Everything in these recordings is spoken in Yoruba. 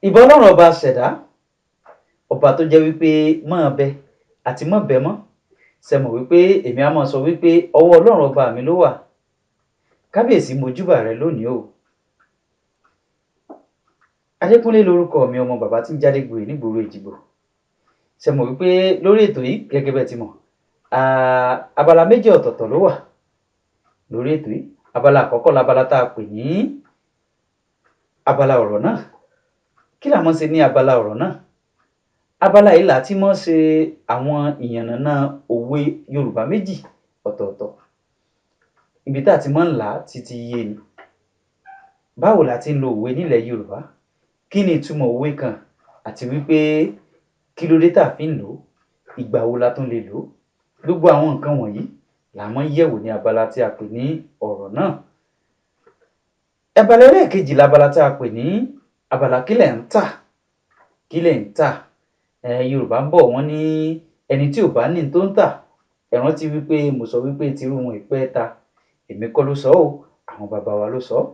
ìbà Ọlọ́run ọba ṣẹ̀dá, ọba tó jẹ́ wípé máa bẹ àti má bẹ mọ́. Ṣẹ mọ̀ wípé èmi á máa sọ wípé ọwọ́ Ọlọ́run ọba mi ló wà. Kábíyèsí mo júbà rẹ lónìí o. Adékúnlé lorúkọ mi, ọmọ bàbá tí ń jáde gbòòrè nígboro Èjìgbò. Ṣẹ mọ̀ wípé lórí ètò yìí gẹ́gẹ́ bẹ́ẹ̀ ti mọ̀, abala méjì ọ̀tọ̀ọ̀tọ̀ ló wà lórí ètò yìí. Abala àkọ́kọ́ labala tá a pè ní abala ọ̀rọ̀ náà. Kí la máa ń ṣe ní abala ọ̀rọ̀ náà? Abala yìí là tí máa ń ṣe àwọn ìyànnàná òwe Yorùbá méjì ọ̀tọ̀ọ̀tọ̀. Ibi tá a ti máa ń là á títí yé ni. Báwo la ti ń lo òwe nílẹ̀ Yorùbá? Kí ni ìtumọ̀ òwe kan? Àti wípé kí ló dé tá a fi ń lò ó? Ìgbà wo la tún lè lò ó? Gbogbo àwọn nǹkan wọ̀nyí là máa ń yẹ̀wò ní abala tí a pè ní ọ̀rọ̀ náà. Abala ẹlẹ́ẹ̀kejì labala tá a pè ní abala kílẹ̀ ń tà. Kílẹ̀ ń tà. Yorùbá ń bọ̀ wọ́n ní ẹni tí ò bá ní tó ń tà. Ẹ rántí wípé mo sọ wípé tirú wọn ìpẹ́ ta. Èmi kọ́ ló sọ ọ́, àwọn bàbá wa ló sọ ọ́.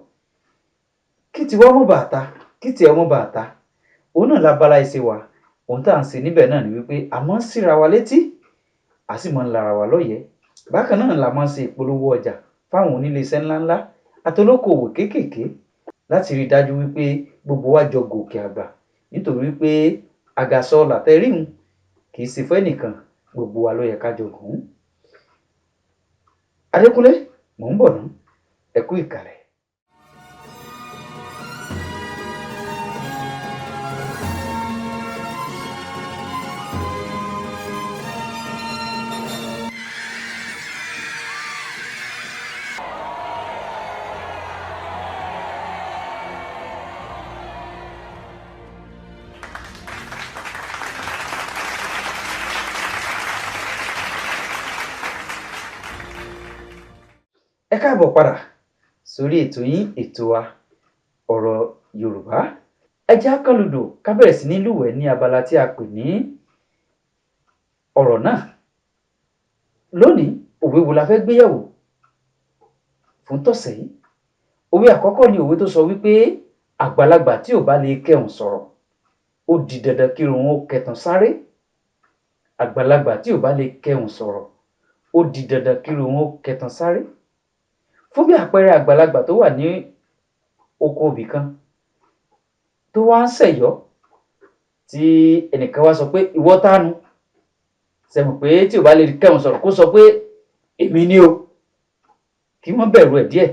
Kí tiwa mọ́ bàá ta, kí tiẹ̀ mọ́ bàá ta. Òun náà labala ìṣe wa. Ohun tá à ń ṣe níbẹ̀ náà ni wípé a máa ń síra wa létí, a sì máa ń lara wa lọ́yẹ̀ẹ́. Bákan náà la máa ń ṣe ìpolówó ọjà fáwọn oníléeṣẹ́ ńláńlá àtolókoòwò kéékèèké láti rí i dájú wípé gbogbo wa jọ gòkè àgbà. Nítorí wípé àgàsọ làtẹ̀ríhun kì í ṣe fún ẹnìkan, gbogbo wa ló yẹ ká jọ gùn ún. Adékúnlé, mò ń bọ̀ ná, ẹ kú ìkàlẹ̀. Ẹ káàbọ̀ padà sórí ètò yín, ètò wa ọ̀rọ̀ Yorùbá. Ẹ jẹ́ á kánludò ká bẹ̀rẹ̀ sí ní lúwẹ̀ẹ́ ní abala tí a pè ní ọ̀rọ̀ náà. Lónìí, òwe wo la fẹ́ gbé yẹ̀wò fún tọ̀sẹ̀ yìí? Òwe àkọ́kọ́ ni òwe tó sọ wípé àgbàlagbà tí ò bá lè kẹhùn sọ̀rọ̀, ó di dandan kí irun ó kẹtàn sáré. Àgbàlagbà tí ò bá lè kẹhùn sọ̀rọ̀, ó di dandan kí irun ó kẹtàn sáré. Fún bí àpẹẹrẹ àgbàlagbà tó wà ní oko ibì kan tó wá ń ṣẹ̀yọ́ tí ẹnìkan wá sọ pé ìwọ tánu? Ṣẹ mọ̀ pé tí ò bá lè kẹhùn sọ̀rọ̀ kó sọ pé èmi ni o, kí wọ́n bẹ̀rù ẹ̀ díẹ̀.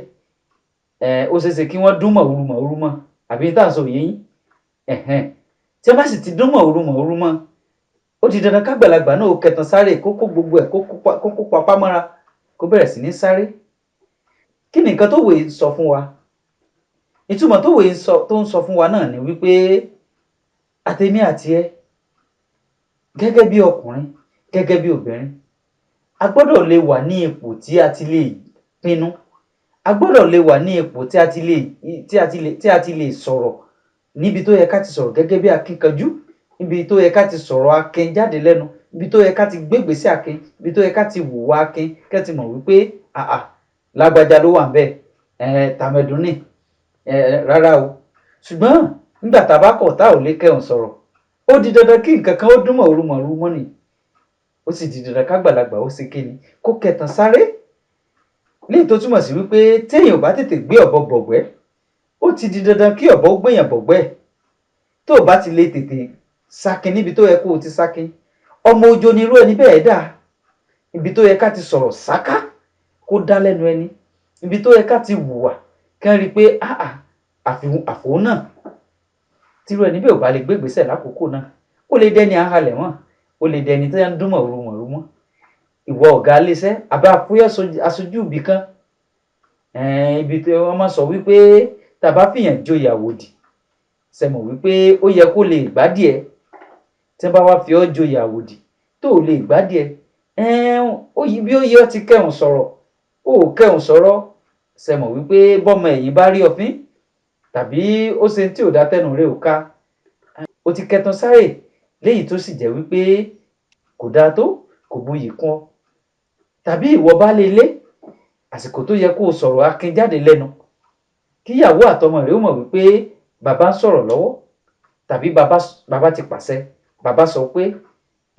Ó ṣeé ṣe kí wọ́n dún mọ̀húrú mọ̀húrú mọ́, àbí tá à ń sọ òye yín? Tí wọ́n bá sì ti dún mọ̀húrú mọ̀húrú mọ́, ó di dandan kágbàlagbà náà ó kẹtàn sáré, kó kó gbogbo ẹ̀ kó kó papá mọ́ra, kó bẹ̀rẹ̀ sí ní sáré. Kí ni nǹkan tówe yìí sọ fún wa? Ìtumọ̀ tówe yìí tó ń sọ fún wa náà ni wípé àtèmi àti ẹ gẹ́gẹ́ bí ọkùnrin, gẹ́gẹ́ bí obìnrin, a gbọ́dọ̀ lè wà ní ipò tí a ti lè pinnu. A gbọ́dọ̀ lè wà ní ipò tí a ti lè sọ̀rọ̀ níbi tó yẹ ká ti sọ̀rọ̀ gẹ́gẹ́ bí akíkanjú, níbi tó yẹ ká ti sọ̀rọ̀ akin jáde lẹ́nu, níbi tó yẹ ká ti gbégbèsè akin, níbi tó yẹ ká ti hùwà akin, kẹ́ ti mọ̀ wípé lágbájá ló wà ńbẹ̀, tàmẹ̀dún ní, rárá o. Ṣùgbọ́n nígbà tá a bá kọ̀ tá ò lè kẹhùn sọ̀rọ̀, ó di dandan kí nǹkan kan ó dún mọ̀húrú mọ̀húrú mọ́ ni. Ó sì di dandan kágbàlagbà ó ṣe kíni? Kó kẹtàn sáré. Léyìí tó túmọ̀ sí wípé téèyàn ò bá tètè gbé ọ̀bọ bọ̀gbẹ́, ó ti di dandan kí ọ̀bọ ó gbéyàn bọ̀gbẹ́ ẹ̀. Tó o bá ti lè tètè sakin níbi tó yẹ kó o ti sakin, ọmọ ojo ni irú ẹni bẹ́ẹ̀ dà. Ibi tó yẹ ká ti sọ̀rọ̀ sáká kó dá lẹ́nu ẹni, ibi tó yẹ ká ti hùwà kán rí i pé àfòun náà tírú ẹni bẹ́ẹ̀ ò bá lè gbégbèsè lákòókò náà, ó lè dẹni à ń halẹ̀ mọ́, ó lè dẹni tó ń dún mọ̀húrú mọ̀húrú mọ́. Ìwọ ọ̀gá iléeṣẹ́ àbí aṣojú ibì kan, ibi tí wọ́n máa sọ wípé tá a bá fìyàn joyè àwòdì, ṣẹ mọ̀ wípé ó yẹ kó lè gbádìẹ. Tí wọ́n bá wá fi ọ́ joyè àwòdì tó ò lè gbádìẹ, bí ó yẹ ọ́ ti kẹhùn sọ̀rọ̀, ó ò kẹhùn sọ̀rọ̀. Ṣẹ mọ̀ wípé bọ́mọ ẹ̀yìn bá rí ọfín tàbí ó ṣe tí ò dá tẹ́nu rẹ̀ ò ká, ó ti kẹtàn sáré. Léyìí tó sì jẹ́ wípé kò dáa tó, kò buyì kún ọ. Tàbí ìwọ baálé ilé, àsìkò tó yẹ kó o sọ̀rọ̀ akin jáde lẹ́nu, kíyàwó àtọmọ rẹ̀ ó mọ̀ wípé bàbá ń sọ̀rọ̀ lọ́wọ́, tàbí bàbá ti pàṣẹ, bàbá sọ pé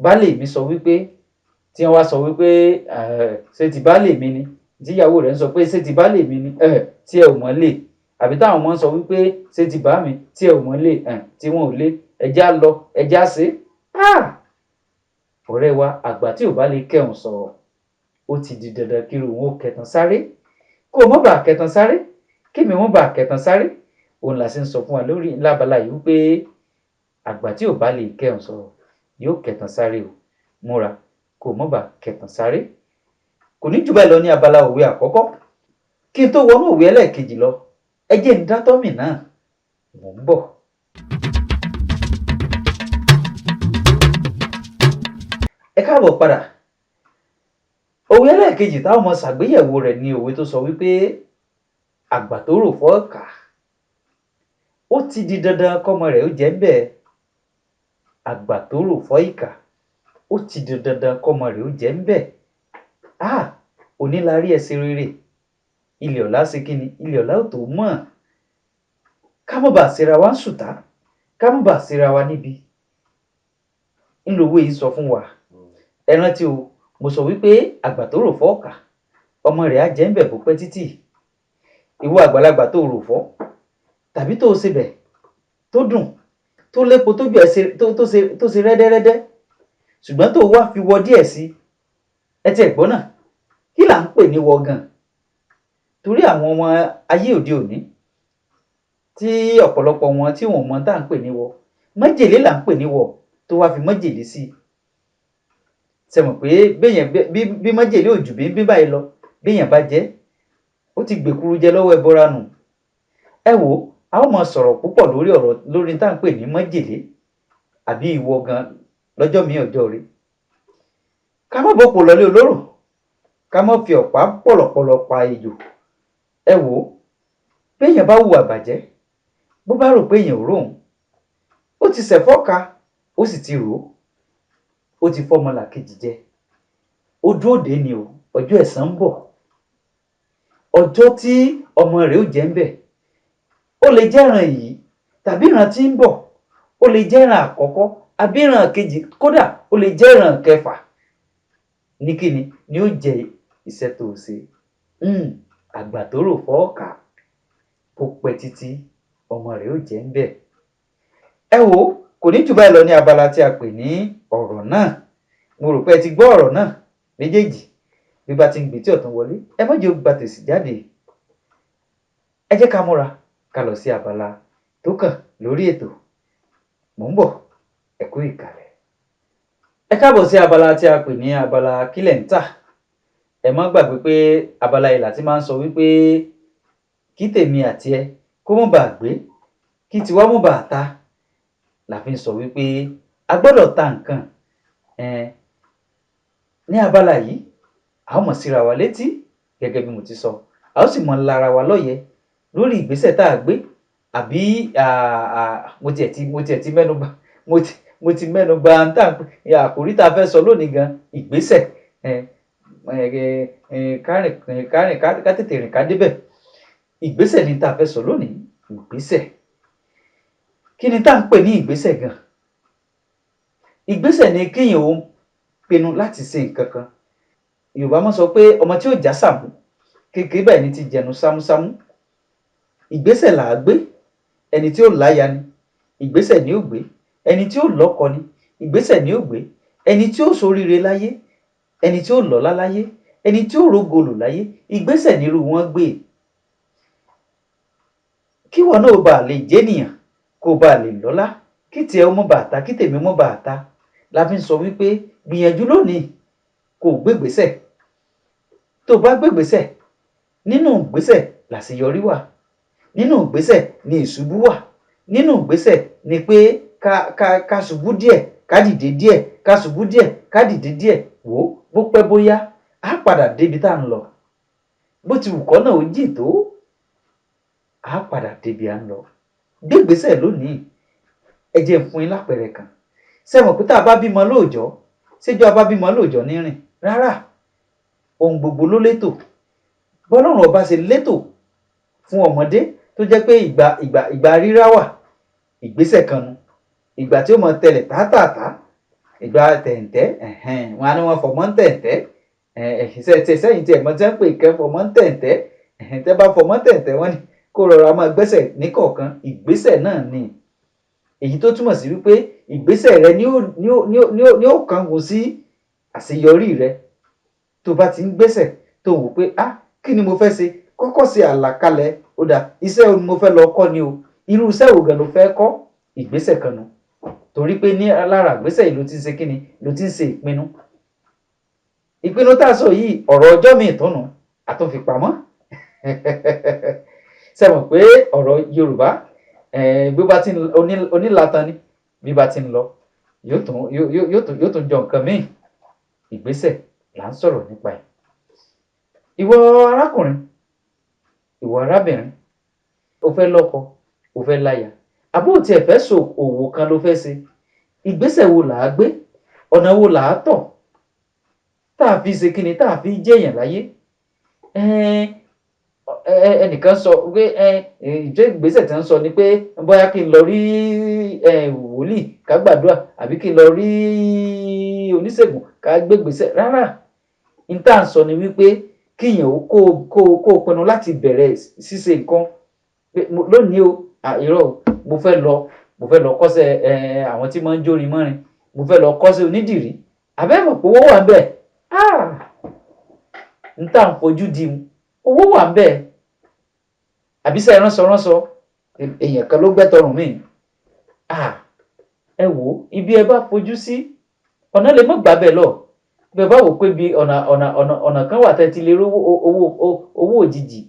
baálé mi sọ wípé, tí wọ́n wá sọ wípé ṣé ti baálé mi ni, tíyàwó rẹ̀ ń sọ pé ṣé ti baálé mi ni tí ẹ ò mọ̀ lé, àbí táwọn ọmọ ń sọ wípé ṣé ti bá mi tí ẹ ò mọ̀ lé tí wọn ò lé, ẹjá lọ ẹjá ṣe. Ọ̀rẹ́ wa, àgbà tí ò bá lè kẹ́hùn sọ̀rọ̀, ó ti di dandan kí irú wọn ó kẹtan sáré. Kó o mọ́ bàa kẹtan sáré, kémi mọ́ bàa kẹtan sáré, òun là sì ń sọ fún wa lórí lábala yìí wípé àgbà tí ò bá lè kẹ́hùn sọ̀rọ̀ yóò kẹtan sáré o. Múra kó o mọ́ bàa kẹtan sáré. Kò ní jù báyìí lọ ní abala òwe àkọ́kọ́. Kí n tó wọnú òwe ẹlẹ́ẹ̀kejì lọ, ẹ jẹ́ n dá tọ́mì náà, mò ń bọ̀. Ẹ káàbọ̀ padà. Òwe ẹlẹ́ẹ̀kejì táwọn ọmọ ṣàgbéyẹ̀wò rẹ̀ ni òwe tó sọ wípé àgbà tó rò fọ́ ìkà, ó ti di dandan kọ́mọ rẹ̀ ó jẹ́ ń bẹ̀. Àgbà tó rò fọ́ ìkà, ó ti di dandan kọ́mọ rẹ̀ ó jẹ́ ń bẹ̀. Òní la rí ẹsẹ̀ rere, ilẹ̀ ọ̀la ṣe kí ni, ilẹ̀ ọ̀la ò tó mọ̀. Ká má bàa ṣera wa ń ṣùtá, ká má bàa ṣera wa níbi. Ńlọwọ́ yìí sọ fún wa. Ẹ rántí o, mo sọ wípé àgbà tó rò fọ́ ìkà, ọmọ rẹ̀ á jẹ́ ń bẹ̀ bó pẹ́ títì. Ìwọ àgbàlagbà tó rò fọ́, tàbí tó ṣe bẹ̀ tó dùn, tó lépo tójú ẹ̀ tó ṣe rẹ́dẹ́rẹ́dẹ́, ṣùgbọ́n tó wá fi wọ díẹ̀ sí. Ẹ ti ẹ̀gbọ́n náà, kí là ń pè ní wọ gan? Torí àwọn ọmọ ayé òde òní tí ọ̀pọ̀lọpọ̀ wọn tí wọn mọ̀ tá à ń pè ní wọ, májèlé là ń pè ní wọ tó wá fi májèlé sí. Ṣé mọ̀ pé bí májèlé ò jù bí báyìí lọ, béèyàn bá jẹ́, ó ti gbèkuru jẹ lọ́wọ́ ẹbọra nù. Ẹ wò ó, a ó máa sọ̀rọ̀ púpọ̀ lórí tá à ń pè ní májèlé àbí ìwọ gan lọ́jọ́ mi ọjọ́ rẹ̀. Ká má bọ́pọ̀ lọlé olóró, ká má fi ọ̀pá pọ̀lọ̀pọ̀lọ̀ pa ejò. Ẹ wò ó, béèyàn bá hùwà bàjẹ́, bó bá rò pé èèyàn ò róhùn, ó ti ṣẹ̀fọ́ ka, ó sì ti rò ó ti fọ́mọlàkejì jẹ. Ojú òde ni o, ọjọ́ ẹ̀san ń bọ̀. Ọjọ́ tí ọmọ rẹ̀ ó jẹ́ ń bẹ̀, ó lè jẹ́ ìran yìí tàbí ìran tí ń bọ̀, ó lè jẹ́ ìran àkọ́kọ́ àbí ìran kejì, kódà ó lè jẹ́ ìran kẹfà. Ní kíni ni ó jẹ iṣẹ́ tó ṣe. Àgbà tó rò fọ́ ìkà, kó pẹ́ títí ọmọ rẹ̀ ó jẹ́ ń bẹ̀. Ẹ wò ó, kò ní jù báyìí lọ ní abala tí a pè ní ọ̀rọ̀ náà. Mo rò pé ẹ ti gbọ́ ọ̀rọ̀ náà méjèèjì bí bá ti ń gbé tí ọ̀tún wọlé. Ẹ má jẹ́ ó gba tèsì jáde. Ẹ jẹ́ ká múra ká lọ sí abala tó kàn lórí ètò. Mò ń bọ̀, ẹ kú ìkàlẹ̀. Ẹ káàbọ̀ sí abala tí a pè ní abala kílẹ̀ ń tà. Ẹ má gbàgbé pé abala yìí là tí máa ń sọ wípé kí tèmi àti ẹ kó mọ́ bàa gbé, kí tiwa mọ́ bàa ta. La fi ń sọ wípé a gbọ́dọ̀ ta nǹkan. Ní abala yìí, a ó mọ̀ síra wa létí gẹ́gẹ́ bí mo ti sọ. A ó sì mọ̀ lára wa lọ́yẹ̀ lórí ìgbésẹ̀ tá a gbé, àbí mo tiẹ̀ ti mẹ́nu bà àkòrí tá a fẹ́ sọ lónìí gan, ìgbésẹ̀. Ká tètè rìn ká débẹ̀. Ìgbésẹ̀ ni tá a fẹ́ sọ lónìí, ìgbésẹ̀. Kí ni tá à ń pè ní ìgbésẹ̀ gan? Ìgbésẹ̀ ni kéèyàn ó pinnu láti ṣe nǹkan kan. Yorùbá máa ń sọ pé ọmọ tí ó já sàmú, kékeré báyìí ni ti jẹnu sámúsámú. Ìgbésẹ̀ là á gbé. Ẹni tí ó láya ni, ìgbésẹ̀ ni ó gbé. Ẹni tí ó lọ́kọ ni, ìgbésẹ̀ ni ó gbé. Ẹni tí ó ṣoríire láyé, ẹni tí ó lọ́lá láyé, ẹni tí ó rógolò láyé, ìgbésẹ̀ nírú wọn gbé. Kí ìwọ náà ó bàa lè jénìyàn, kó o bàa lè lọ́lá, kí tiẹ̀ ó mọ́ bàa ta, kí tèmi mọ́ bàa ta. La fi ń sọ wípé gbìyànjú lónìí kó o gbégbésẹ̀. Tó o bá gbégbésẹ̀, nínú ìgbésẹ̀ làṣeyọrí wà. Nínú ìgbésẹ̀ ni ìṣubú wà. Nínú ìgbésẹ̀ ni pé ká ṣubú díẹ̀, ká dìde díẹ̀, ká ṣubú díẹ̀, ká dìde díẹ̀. Wò ó, bó pẹ́ bóyá á padà débi tá à ń lọ. Bó ti wù kọ́nà ó jìn tó, á padà débi à ń lọ. Gbégbésẹ̀ lónìí. Ẹ jẹ́ n fún yín lápẹẹrẹ kan. Ṣé mọ̀ pé tá a bá bímọ lóòjọ́, ṣéjọ́ a bá bímọ lóòjọ́ ní rìn? Rárá, ohun gbogbo ló létò. Bọ́lọ́run ọba ṣe létò fún ọmọdé tó jẹ́ pé ìgbà rírá wà, ìgbésẹ̀ kan nu. ìgbà tí ó mọ tẹlẹ̀ tátàtà ìgbà tẹ̀ǹtẹ́ wọn á ní wọn fọmọ́ ń tẹ̀ǹtẹ́ sẹ́yìn tí ẹ̀mọ́ tí wọ́n pè kẹ́ fọmọ́ ń tẹ̀ǹtẹ́ tẹ́ bá fọmọ́ tẹ̀ǹtẹ́ wọ́n ní kó rọra máa gbẹ́sẹ̀ níkọ̀ọ̀kan ìgbésẹ̀ náà ni èyí tó túmọ̀ sí wípé ìgbésẹ̀ rẹ ní ó kángun sí àṣeyọrí rẹ tó bá ti ń gbésẹ̀ tó wò pé kí ni mo fẹ́ ṣe kọ́kọ́ ṣe àlàkalẹ̀ ó dà iṣẹ́ wo ni mo fẹ́ lọ kọ́ ni o irú iṣẹ́ wo gan ló fẹ́ kọ́ ìgbésẹ̀ kan nu torí pé ní lára ìgbésẹ̀ yìí ló ti ń ṣe kíni ló ti ń ṣe ìpinnu tá a sọ yìí ọ̀rọ̀ ọjọ́ mi ìtọ́nù àtúnfipamọ́ ṣe mọ̀ pé ọ̀rọ̀ Yorùbá bí bá ti onílatan ni bí bá ti ń lọ yóò tún jọ nǹkan míì ìgbésẹ̀ là ń sọ̀rọ̀ nípa ẹ̀. Ìwọ arákùnrin ìwọ arábìnrin o fẹ́ lọ́kọ o fẹ́ láya àbó tí ẹ fẹ́ so òwò kan ló fẹ́ ṣe ìgbésẹ̀ wo là á gbé ọ̀nà wo là á tọ̀ tá a fi ṣe kíni tá a fi jẹ́yàn láyé ẹnìkan sọ pé ìjọ ìgbésẹ̀ tí wọ́n sọ ni pé bóyá kí n lọ rí wòlíì ká gbàdúrà àbí kí n lọ rí oníṣègùn ká gbégbèsẹ̀ rárá n tá à ń sọ ni wípé kíyàn kó pinnu láti bẹ̀rẹ̀ ṣíṣe nǹkan lónìí o irọ́ mo fẹ́ lọ kọ́ṣẹ́ àwọn tí máa ń jórin mọ́rin mo fẹ́ lọ kọ́ṣẹ́ onídìrí àbẹ́mọ̀ pé owó wà ń bẹ̀ n tá à ń fojú di owó wà ń bẹ̀ àbíṣẹ́ ránṣọ èèyàn kan ló gbẹ́tọrùn mí ẹ wò ó ibi ẹ bá fojú sí ọ̀nà lè mọ̀ gbà bẹ́ẹ̀ lọ bẹ́ẹ̀ bá wò pé bí ọ̀nà kan wà tẹ́ ti lè rówó owó òjijì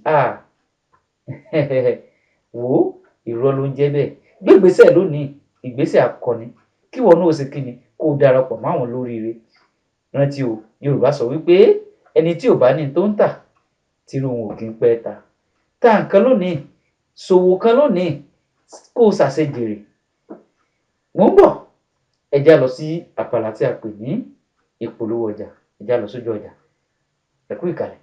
wò ó irọ́ ló ń jẹ́ bẹ́ẹ̀ gbégbèsẹ̀ lónìí ìgbésẹ̀ akọni kí wọn náà ṣe kíni kó o darapọ̀ mọ́ àwọn lóríire rántí o Yorùbá sọ wípé ẹni tí ò bá ní tó ń tà tírú wọn ò kí ń pẹ́ ta nǹkan lónìí ṣòwò kan lónìí kó o ṣàṣejèrè mò ń bọ̀ ẹ já lọ sí àpàlà tí a pè ní ìpolówó ọjà ẹ já lọ sójú ọjà ẹ kú ìkàlẹ̀.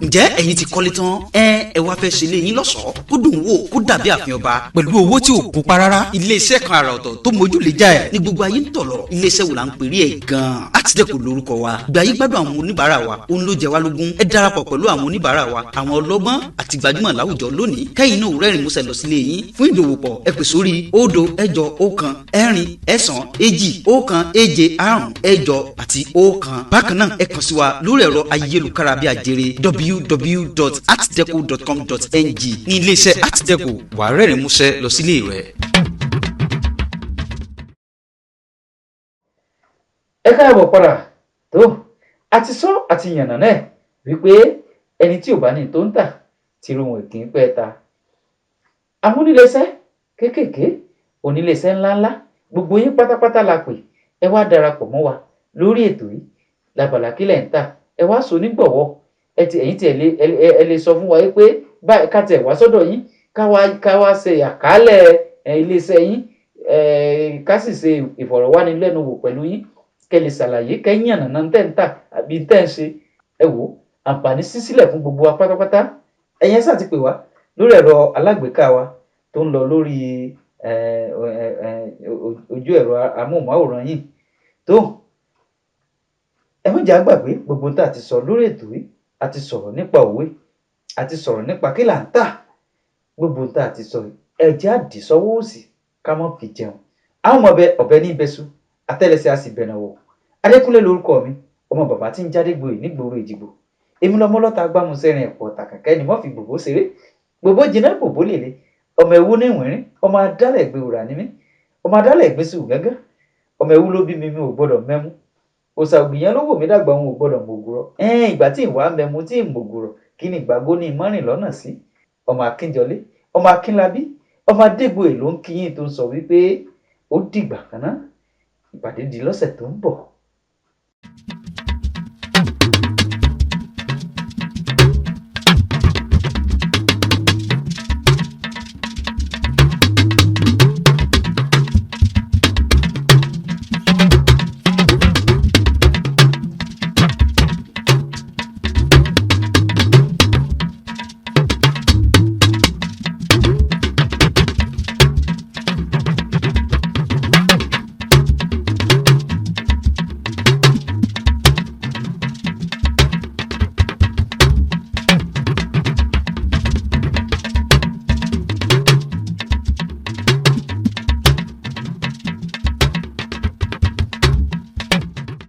ǹjẹ́ ẹ̀yin ti kọ́lé tán ẹ wá fẹ́ ṣe ilé yín lọ́ṣọ̀ọ́ kó dùn wò kó dàbí ààfin ọba pẹ̀lú owó tí ò kún pa rárá iléeṣẹ́ kan àrà ọ̀tọ̀ tó mójú lè já ẹ̀ ní gbogbo ayé ń tọ̀lọ̀ iléeṣẹ́ wo là ń pèrè ẹ̀ gan-an Artdeco lórúkọ wa gbà yí gbádùn àwọn oníbàárà wa òun ló jẹ wá lógún ẹ darapọ̀ pẹ̀lú àwọn oníbàárà wa àwọn ọlọ́gbọ́n àti gbajúmọ̀ láwùjọ lónìí kẹ́yìn náà rẹ́rìn músẹ́ lọ sílé yín fún ìdòwòpọ̀ ẹ pè sórí 0 8 1 4 9 2 1 7 8 àti 1. bákan náà ẹ kàn sí wa lórí ẹ̀rọ ayélujára bí ajere www.artdeco.com.ng ní iléeṣẹ́ Artdeco wà rẹ́rìn músẹ́ lọ sílé rẹ̀. ẹ káàbọ̀ padà tó àti sọ àti yànnà náà wípé ẹni tí ò bá ní tó ń tà tírú wọn kì í pẹ́ ta àwọn oníléeṣẹ́ kéékèèké oníléeṣẹ́ ńláńlá gbogbo yín pátápátá la pè ẹ wá darapọ̀ mọ́ wa lórí ètò yìí lábàlá kílẹ̀ ń tà ẹ wá so nígbọ̀wọ́ ẹ̀yin tí ẹ lè sọ fún wa pé báyìí ká tẹ̀ wá sọ́dọ̀ yín ká wá ṣe àkálẹ̀ iléeṣẹ́ yín ká sì ṣe ìfọ̀rọ̀wánilẹ́nuwò pẹ̀lú yín kẹ́ lè ṣàlàyé kẹ́yìn ànàná tẹ́ ń tà àbí tẹ́ ń ṣe ẹ wò àǹfààní sísílẹ̀ fún gbogbo wa pátápátá ẹ̀yin ṣáà ti pè wá lórí ẹ̀rọ alágbèéká wa tó ń lọ lórí ojú ẹ̀rọ amóhùnmáwòrán yìí tó ẹ má jà gbàgbé gbogbo tá a ti sọ lórí ètò yìí a ti sọ̀rọ̀ nípa òwe a ti sọ̀rọ̀ nípa kí là ń tà gbogbo tá a ti sọ ẹ̀jẹ̀ àdìsọ́wọ́ òsì ká mọ́ fi jẹun àwọn ọmọ ọbẹ̀ ní ìbẹ́sù àtẹ́lẹsẹ̀ a sì bẹ̀nà wò Adékúnlé lórúkọ mi ọmọ bàbá tí ń jáde gboyè nígboro Èjìgbò èmi lọmọ lọ́ta gbámúsẹ́rin ẹ̀pọ̀ tàkàkẹ́ ni wọ́n fi gbogbo ṣeré gbogbo jìnnà gbogbo lèlè ọmọ ewu ní ìwìnrín ọmọ adálẹ̀ gbé wùrà ní mí ọmọ adálẹ̀ gbé sí gángan ọmọ ewu ló bí mi ò gbọ́dọ̀ mẹ́mú òsà ògbìyàn ló wò mí dàgbà òun ò gbọ́dọ̀ mògùrọ̀ ìgbà tí ìwà mẹ́mú tí ì mògùrọ̀ kí ni ìgbàgbó ní ìmọ̀rìn lọ́nà sí ọmọ Akínjọlé ọmọ Akínlábí ọmọ Adégbòyè ló ń kíyìn tó ń sọ wípé ó dìgbà kan náà ìpàdé di lọ́sẹ̀ tó ń bọ̀.